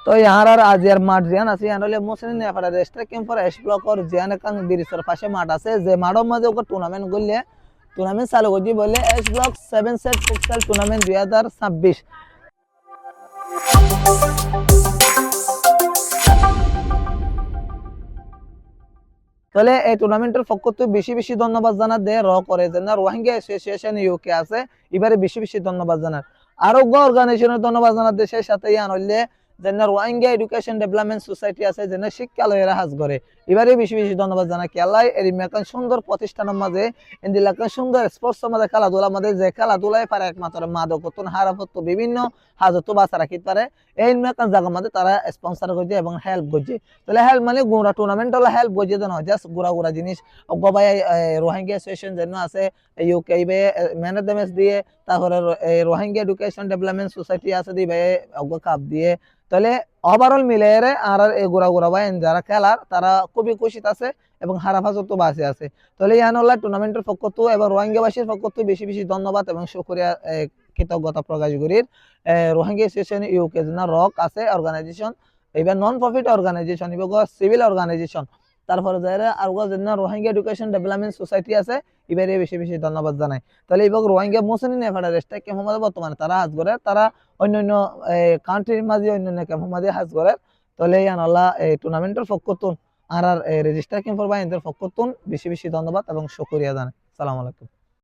তো ইয়ার আর আজিয়ার মাঠ জিয়ান আছে ইয়ান হলে মুসলিম নেপাড়া রেস্ট্রা ক্যাম্পার এস ব্লকর জিয়ান কান বিরিসর পাশে মাঠ আছে যে মাঠের মাঝে ওকে টুর্নামেন্ট করলে টুর্নামেন্ট চালু করছি বলে S block 7 set futsal tournament 2026। তাহলে এই টুর্নামেন্টের পক্ষ থেকে বেশি বেশি ধন্যবাদ জানা দে র করে যে না রোহিঙ্গা অ্যাসোসিয়েশন ইউকে আছে এবারে বেশি বেশি ধন্যবাদ জানার আরোগ্য অর্গানাইজেশনের ধন্যবাদ জানার দেশের সাথে ইয়ান হইলে যেন রোহিঙ্গা এডুকেশন ডেভেলপমেন্ট সোসাইটি আছে যেন শিক্ষালয়েরা হাজ করে এবারে বেশি বেশি ধন্যবাদ জানা কেলাই এর মেকান সুন্দর প্রতিষ্ঠানের মাঝে ইন্দিলাকান সুন্দর স্পোর্টসের মাঝে খেলাধুলার মাঝে যে খেলাধুলায় পারে একমাত্র মাদকতন হারাপত্য বিভিন্ন হাজত বাঁচা রাখতে পারে এই মেকান জায়গার মাঝে তারা স্পন্সর করছে এবং হেল্প করছে। তাহলে হেল্প মানে গুড়া টুর্নামেন্ট হলো হেল্প বুঝিয়ে দেন হয় জাস্ট গুড়া গুড়া জিনিস অগবাই রোহিঙ্গা অ্যাসোসিয়েশন যেন আছে ইউকে বে ম্যান অফ দ্য ম্যাচ দিয়ে তারপরে রোহিঙ্গা এডুকেশন ডেভেলপমেন্ট সোসাইটি আছে দিবে অগ কাপ দিয়ে। তাহলে ওভারঅল মিলে আর এই গুড়া গুড়া ভাই যারা খেলার তারা খুবই খুশিতে আছে এবং হারাফাজত বাসে আছে। তাহলে ইয়ানুল্লাহ টুর্নামেন্টের পক্ষ তো এবং রোহিঙ্গাবাসীর পক্ষ তো বেশি বেশি ধন্যবাদ এবং শুকরিয়া কৃতজ্ঞতা প্রকাশ করি। রোহিঙ্গা অ্যাসোসিয়েশন ইউকে যেন রক আছে অর্গানাইজেশন এবার নন প্রফিট অর্গানাইজেশন এবার সিভিল অর্গানাইজেশন তারপরে যারা আর রোহিঙ্গা এডুকেশন ডেভেলপমেন্ট সোসাইটি আছে এবারে বেশি বেশি ধন্যবাদ জানাই। তাহলে এবার রোহিঙ্গা মুসলিম নেফাডারেস্টে কেমন বর্তমানে তারা হাজ করে তারা অন্যান্য কান্ট্রির মাঝে অন্যান্য কেমন মাঝে হাজ করে। তাহলে ইয়ানাল্লাহ এই টুর্নামেন্টের পক্ষতুন আর রেজিস্টার ক্যাম্পার বাইনদের পক্ষতুন বেশি বেশি ধন্যবাদ এবং শুকরিয়া জানাই। সালাম আলাইকুম।